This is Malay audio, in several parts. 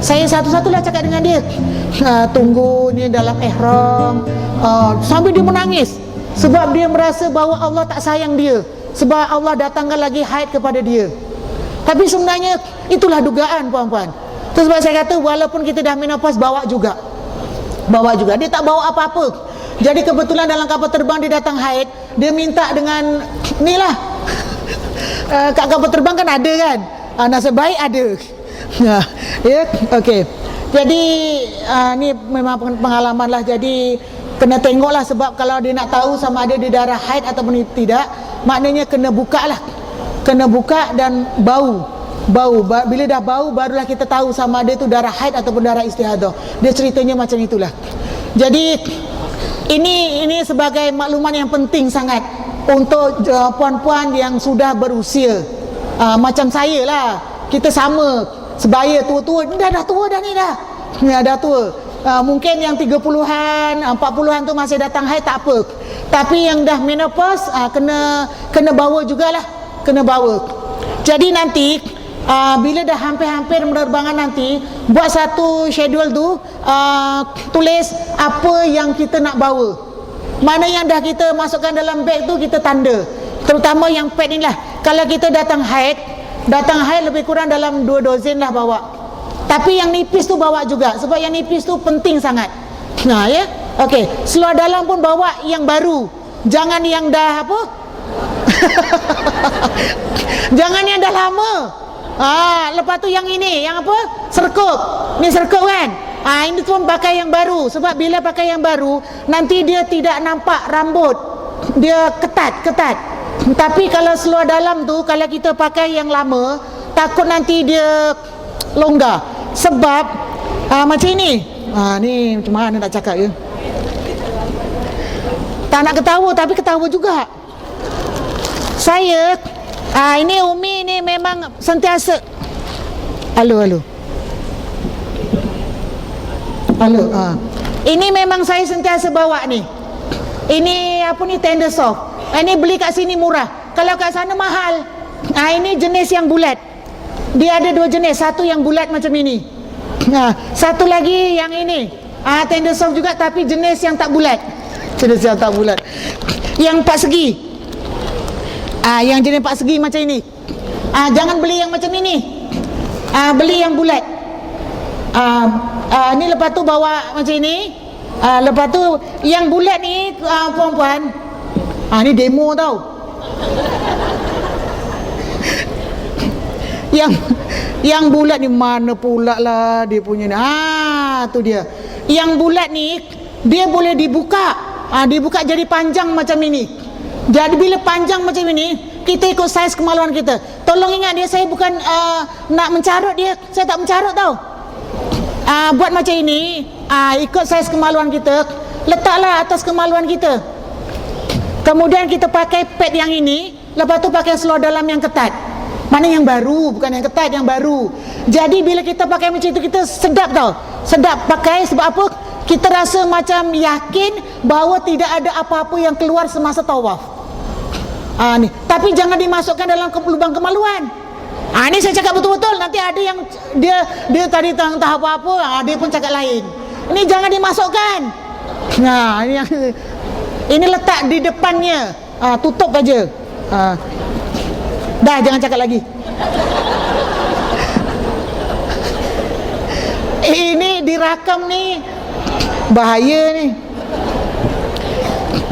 Saya satu-satulah cakap dengan dia, tunggu ni dalam ihram, sambil dia menangis sebab dia merasa bahawa Allah tak sayang dia, sebab Allah datangkan lagi haid kepada dia. Tapi sebenarnya itulah dugaan, puan-puan. Itu sebab saya kata walaupun kita dah menopause, bawa juga. Dia tak bawa apa-apa. Jadi kebetulan dalam kapal terbang dia datang haid, dia minta dengan ni lah. Kat kapal terbang kan ada kan, nasib baik ada. Ya, okey. Jadi ni memang pengalaman lah. Jadi kena tengoklah, sebab kalau dia nak tahu sama ada dia darah haid ataupun tidak, maknanya kena buka lah. Kena buka dan bau. Bila dah bau, barulah kita tahu sama ada itu darah haid ataupun darah istihadah. Dia ceritanya macam itulah. Jadi ini sebagai makluman yang penting sangat untuk puan-puan yang sudah berusia, macam saya lah. Kita sama sebaya tua-tua, dah tua dah ni dah. Dah tua. Mungkin yang 30-an, 40-an tu masih datang haid tak apa. Tapi yang dah menopause, kena bawa jugalah, kena bawa. Jadi nanti bila dah hampir-hampir penerbangan nanti, buat satu schedule tu, tulis apa yang kita nak bawa. Mana yang dah kita masukkan dalam beg tu kita tanda. Terutama yang pad ni lah. Kalau kita datang haid lebih kurang dalam 2 dozen lah bawa. Tapi yang nipis tu bawa juga, sebab yang nipis tu penting sangat. Ya. Okey, seluar dalam pun bawa yang baru. Jangan yang dah apa? Jangan yang dah lama. Lepas tu yang ini, yang apa? Serkup. Ni serkup kan? Ini tu pakai yang baru, sebab bila pakai yang baru nanti dia tidak nampak rambut. Dia ketat. Tapi kalau seluar dalam tu, kalau kita pakai yang lama, takut nanti dia longgar. Sebab macam ini. Ni macam mana nak cakap ya? Tak nak ketawa, tapi ketawa juga. Saya ini Umi ni memang sentiasa Halo. Ini memang saya sentiasa bawa ni. Ini apa ni, tender soft. Ini beli kat sini murah. Kalau kat sana mahal. Ini jenis yang bulat. Dia ada 2 jenis. Satu yang bulat macam ini. Satu lagi yang ini. Tender soft juga, tapi jenis yang tak bulat. Yang 4 segi. Yang jenis 4 segi macam ini. Jangan beli yang macam ini. Beli yang bulat. Ni lepas tu bawa macam ini. Lepas tu yang bulat ni, puan-puan, ni demo tau. Yang bulat ni mana pula lah dia punya ni. Tu dia. Yang bulat ni dia boleh dibuka. Dibuka jadi panjang macam ini. Jadi bila panjang macam ini, kita ikut saiz kemaluan kita. Tolong ingat dia, saya bukan nak mencarut dia. Saya tak mencarut tau. Buat macam ini, ikut saiz kemaluan kita. Letaklah atas kemaluan kita. Kemudian kita pakai pad yang ini. Lepas tu pakai seluar dalam yang ketat. Mana yang baru, bukan yang ketat, yang baru. Jadi bila kita pakai macam itu, kita sedap tau. Sedap pakai, sebab apa? Kita rasa macam yakin bahawa tidak ada apa-apa yang keluar semasa tawaf. Ni. Tapi jangan dimasukkan dalam lubang kemaluan. Ni saya cakap betul-betul. Nanti ada yang dia tadi tak apa-apa, dia pun cakap lain. Ini jangan dimasukkan. Ini letak di depannya. Tutup aja. Dah, jangan cakap lagi. Ini dirakam ni, bahaya ni.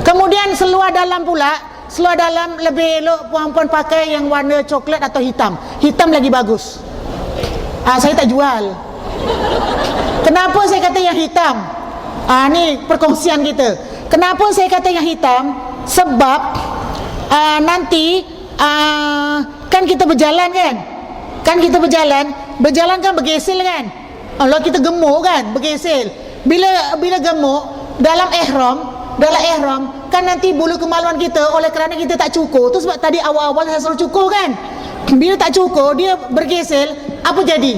Kemudian seluar dalam pula. Seluar dalam lebih elok puan-puan pakai yang warna coklat atau hitam. Hitam lagi bagus. Saya tak jual. Kenapa saya kata yang hitam? Ni perkongsian kita. Kenapa saya kata yang hitam? Sebab nanti kan kita berjalan kan? Berjalan kan bergesel kan? Kalau kita gemuk kan, bergesel. Bila gemuk dalam ihram kan nanti bulu kemaluan kita, oleh kerana kita tak cukur. Tu sebab tadi awal-awal saya suruh cukur kan. Bila tak cukur, dia bergesel. Apa jadi?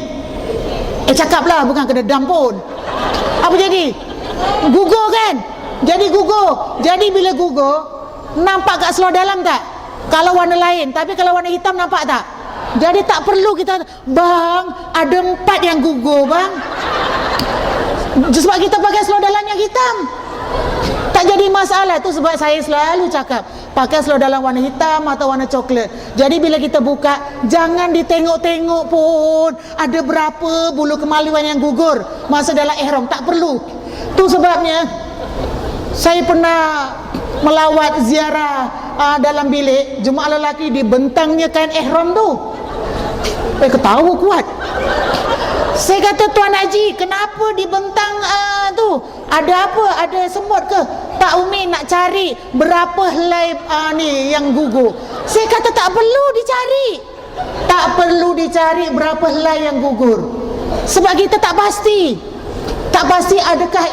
Cakaplah, bukan kena dam pun. Apa jadi? Gugur kan? Jadi gugur. Jadi bila gugur, nampak kat seluar dalam tak? Kalau warna lain. Tapi kalau warna hitam nampak tak? Jadi tak perlu kita, bang, ada 4 yang gugur bang. Sebab kita pakai seluar dalam yang hitam, tak jadi masalah. Itu sebab saya selalu cakap, pakai seluar dalam warna hitam atau warna coklat. Jadi bila kita buka, jangan ditengok-tengok pun ada berapa bulu kemaluan yang gugur masa dalam ihram. Tak perlu. Tu sebabnya saya pernah melawat ziarah dalam bilik jemaah lelaki, dibentangnya kain ihram tu. Ketawa kuat. Saya kata, Tuan Haji, kenapa dibentang tu? Ada apa? Ada semut ke? Tak, Umi nak cari berapa helai ni yang gugur. Saya kata tak perlu dicari. Tak perlu dicari berapa helai yang gugur. Sebab kita tak pasti. Tak pasti adakah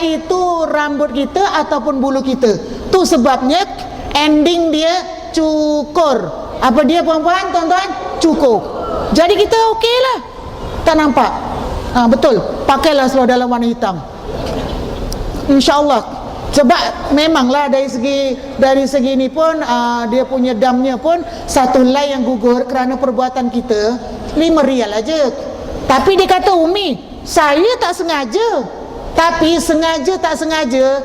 itu rambut kita ataupun bulu kita. Tu sebabnya ending dia cukur. Apa dia puan-puan, tuan-tuan? Cukur. Jadi kita okey lah, tak nampak. Betul, pakailah seluar dalam warna hitam, InsyaAllah. Sebab memanglah dari segi ni pun dia punya damnya pun 1 helai yang gugur kerana perbuatan kita 5 rial aja. Tapi dia kata, Umi, saya tak sengaja. Tapi sengaja tak sengaja,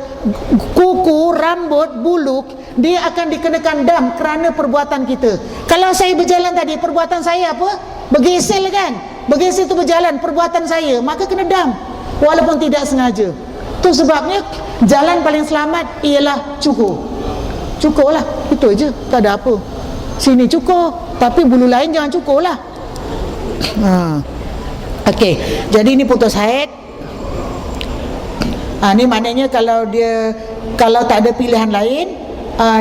kuku, rambut, bulu, dia akan dikenakan dam kerana perbuatan kita. Kalau saya berjalan tadi, perbuatan saya apa? Bergesel kan? Bergesel tu berjalan, perbuatan saya, maka kena dam walaupun tidak sengaja. Tu sebabnya jalan paling selamat ialah cukur. Cukur lah, itu aja, tak ada apa. Sini cukur, tapi bulu lain jangan cukur lah. Okey, jadi ini putus haid. Ni maknanya kalau tak ada pilihan lain,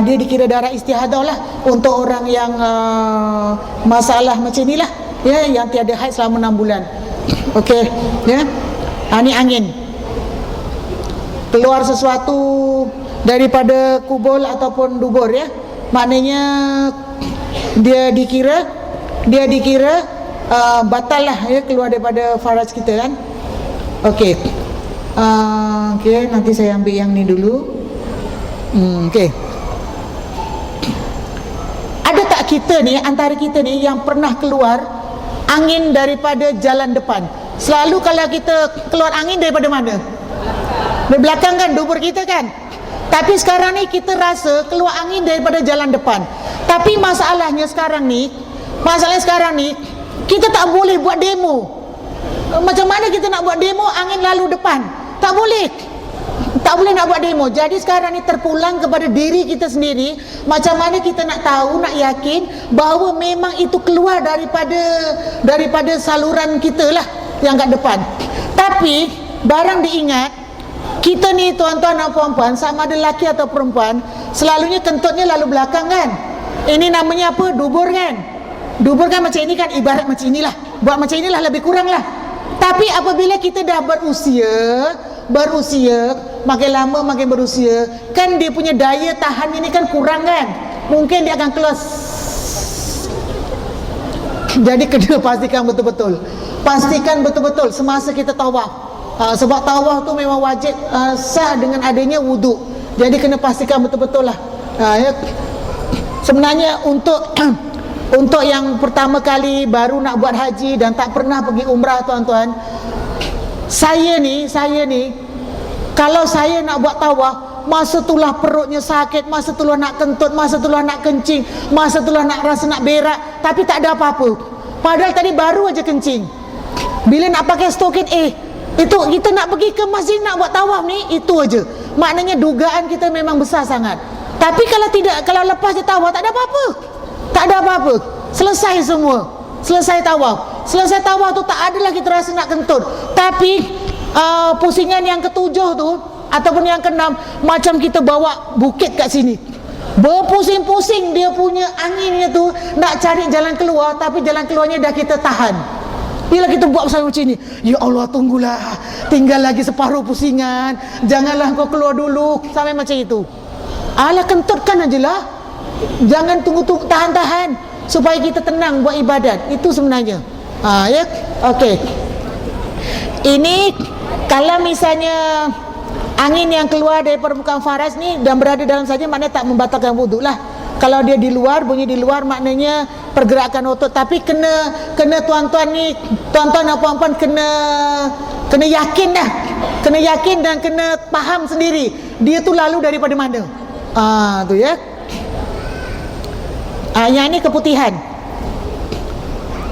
dia dikira darah istihadah lah untuk orang yang masalah macam ni lah, ya, yang tiada haid selama 6 bulan. Okey, ya. Ni angin, keluar sesuatu daripada kubul ataupun dubur, ya. Maknanya dia dikira batal lah, ya, keluar daripada faraj kita kan. Okey. Okey, nanti saya ambil yang ni dulu. Okey. Ada tak kita ni, antara kita ni yang pernah keluar angin daripada jalan depan? Selalu kalau kita keluar angin daripada mana? Dari belakang kan, dubur kita kan. Tapi sekarang ni kita rasa keluar angin daripada jalan depan. Tapi masalahnya sekarang ni, kita tak boleh buat demo. Macam mana kita nak buat demo angin lalu depan? Tak boleh nak buat demo. Jadi sekarang ni terpulang kepada diri kita sendiri. Macam mana kita nak tahu, nak yakin bahawa memang itu keluar daripada saluran kita lah yang kat depan. Tapi barang diingat, kita ni tuan-tuan dan puan-puan, sama ada lelaki atau perempuan, selalunya kentutnya lalu belakang kan. Ini namanya apa? Dubur kan. Dubur kan macam ini kan, ibarat macam inilah. Buat macam inilah, lebih kurang lah. Tapi apabila kita dah berusia, makin lama makin berusia, kan dia punya daya tahan ini kan kurang kan. Mungkin dia akan keluar. Jadi kena pastikan betul-betul semasa kita tawaf. Sebab tawaf tu memang wajib sah dengan adanya wuduk. Jadi kena pastikan betul-betul lah. Ya. Sebenarnya untuk yang pertama kali baru nak buat haji dan tak pernah pergi umrah, tuan-tuan, saya ni kalau saya nak buat tawaf, masa itulah perutnya sakit, masa itulah nak kentut, masa itulah nak kencing, masa itulah nak rasa nak berak, tapi tak ada apa-apa. Padahal tadi baru aja kencing. Bila nak pakai stokin, itu kita nak pergi ke masjid nak buat tawaf ni, itu aja. Maknanya dugaan kita memang besar sangat. Tapi kalau lepas je tawaf, tak ada apa-apa. Tak ada apa-apa. Selesai semua. Selesai tawaf. Selesai tawaf tu tak adalah kita rasa nak kentut. Tapi pusingan yang ketujuh tu ataupun yang keenam, macam kita bawa bukit kat sini. Berpusing-pusing dia punya anginnya tu nak cari jalan keluar, tapi jalan keluarnya dah kita tahan. Bila kita buat macam ni, ya Allah, tunggulah, tinggal lagi separuh pusingan, janganlah kau keluar dulu, sampai macam itu. Alah, kentutkan ajalah. Jangan tunggu tahan-tahan supaya kita tenang buat ibadat. Itu sebenarnya. Ya. Okey. Ini kalau misalnya angin yang keluar dari permukaan faras ni dan berada dalam saja, maknanya tak membatalkan wuduk lah. Kalau dia di luar, bunyi di luar maknanya pergerakan otot. Tapi kena tuan-tuan ni, tuan-tuan dan puan-puan kena yakin dah. Kena yakin dan kena faham sendiri dia tu lalu daripada mana. Tu ya. Yang ini keputihan.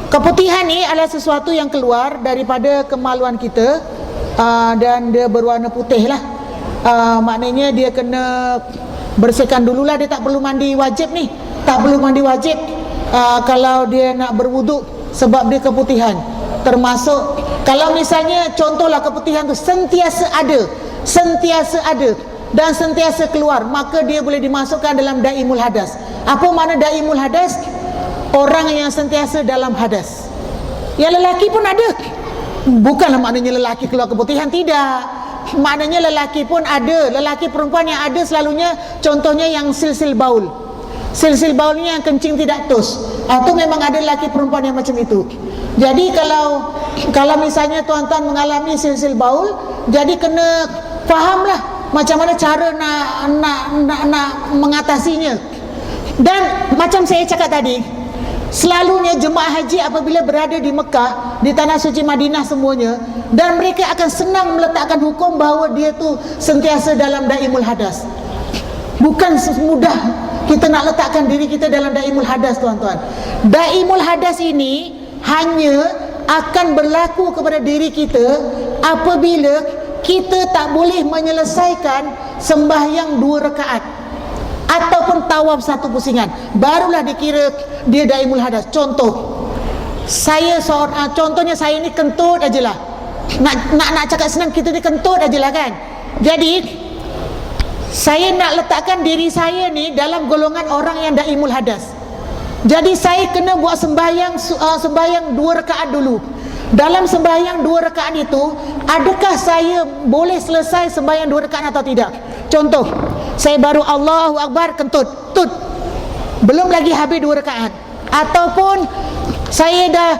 Keputihan ni adalah sesuatu yang keluar daripada kemaluan kita, dan dia berwarna putih lah. Maknanya dia kena bersihkan dululah. Dia tak perlu mandi wajib ni, tak perlu mandi wajib kalau dia nak berwuduk, sebab dia keputihan. Termasuk kalau misalnya contohlah keputihan tu sentiasa ada dan sentiasa keluar, maka dia boleh dimasukkan dalam daimul hadas. Apa makna daimul hadas? Orang yang sentiasa dalam hadas. Yang lelaki pun ada. Bukanlah maknanya lelaki keluar keputihan, tidak. Maknanya lelaki pun ada, lelaki perempuan yang ada selalunya, contohnya yang silsil baul. Silsil baulnya yang kencing tidak tus. Itu memang ada lelaki perempuan yang macam itu. Jadi kalau misalnya tuan-tuan mengalami silsil baul, jadi kena fahamlah macam mana cara nak mengatasinya. Dan macam saya cakap tadi, selalunya jemaah haji apabila berada di Mekah, di tanah suci Madinah semuanya, dan mereka akan senang meletakkan hukum bahawa dia tu sentiasa dalam daimul hadas. Bukan semudah kita nak letakkan diri kita dalam daimul hadas, tuan-tuan. Daimul hadas ini hanya akan berlaku kepada diri kita apabila kita tak boleh menyelesaikan sembahyang 2 rakaat ataupun tawaf 1 pusingan, barulah dikira dia daimul hadas. Contoh, contohnya saya ni kentut ajalah. Nak cakap senang, kita ni kentut ajalah kan. Jadi saya nak letakkan diri saya ni dalam golongan orang yang daimul hadas. Jadi saya kena buat sembahyang 2 rakaat dulu. Dalam sembahyang 2 rakaat itu, adakah saya boleh selesai sembahyang 2 rakaat atau tidak? Contoh, saya baru Allahu Akbar kentut, belum lagi habis 2 rakaat. Ataupun saya dah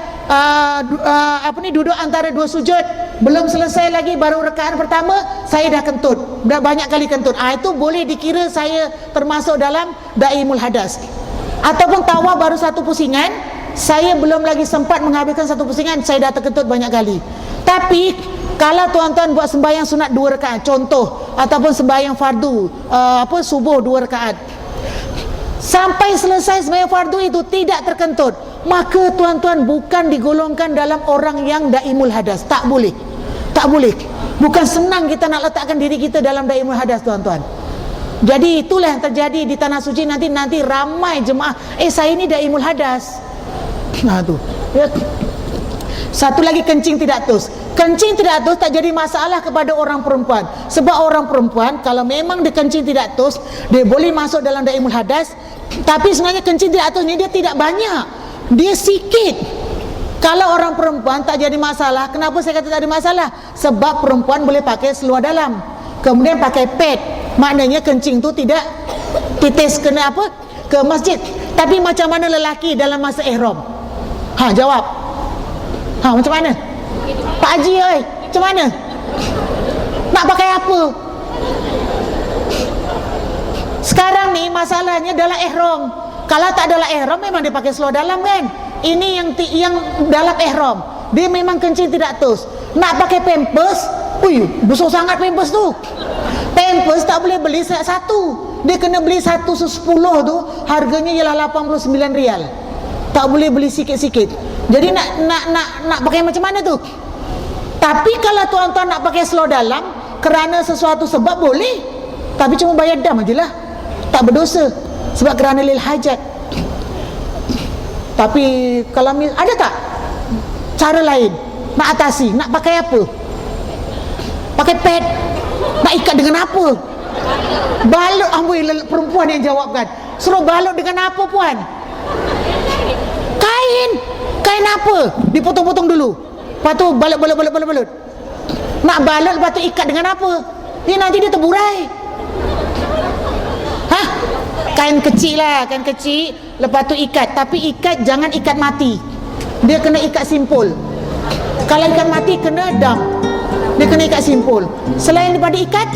duduk antara 2 sujud, belum selesai lagi, baru rakaat pertama saya dah kentut, dah banyak kali kentut. Itu boleh dikira saya termasuk dalam daimul hadas. Ataupun tawaf baru 1 pusingan, saya belum lagi sempat menghabiskan 1 pusingan, saya dah terkentut banyak kali. Tapi kalau tuan-tuan buat sembahyang sunat 2 rakaat contoh, ataupun sembahyang fardu subuh 2 rakaat, sampai selesai sembahyang fardu itu tidak terkentut, maka tuan-tuan bukan digolongkan dalam orang yang daimul hadas. Tak boleh. Bukan senang kita nak letakkan diri kita dalam daimul hadas, tuan-tuan. Jadi itulah yang terjadi di tanah suci. Nanti ramai jemaah, saya ni daimul hadas. Tu ya. Satu lagi, kencing tidak tus. Kencing tidak tus tak jadi masalah kepada orang perempuan, sebab orang perempuan kalau memang dia kencing tidak tus, dia boleh masuk dalam daimul hadas. Tapi sebenarnya kencing tidak tus ni dia tidak banyak, dia sikit. Kalau orang perempuan tak jadi masalah. Kenapa saya kata tak ada masalah? Sebab perempuan boleh pakai seluar dalam, kemudian pakai pad. Maknanya kencing tu tidak titis kena ke masjid. Tapi macam mana lelaki dalam masa ihram? Jawab. Macam mana? Pak Haji macam mana? Nak pakai apa? Sekarang ni masalahnya dalam ihram. Kalau tak dalam ihram memang dia pakai seluar dalam kan. Ini yang dalam ihram, dia memang kencing tidak tus. Nak pakai pampers, besar sangat pampers tu. Pampers tak boleh beli satu, dia kena beli 1/10 tu, harganya ialah 89 rial. Tak boleh beli sikit-sikit. Jadi nak pakai macam mana tu? Tapi kalau tuan-tuan nak pakai seluar dalam kerana sesuatu sebab boleh, tapi cuma bayar dam ajalah, tak berdosa, sebab kerana lil hajat. Tapi kalau ada tak cara lain nak atasi? Nak pakai apa? Pakai pad? Nak ikat dengan apa? Balut. Perempuan yang jawabkan. Suruh balut dengan apa, puan? Kain apa? Dipotong-potong dulu, lepas tu balut. Nak balut, lepas tu ikat dengan apa? Nanti dia terburai. Kain kecil lah, kain kecil, lepas tu ikat. Tapi ikat jangan ikat mati, dia kena ikat simpul. Kalau ikat mati kena dam, dia kena ikat simpul. Selain daripada ikat,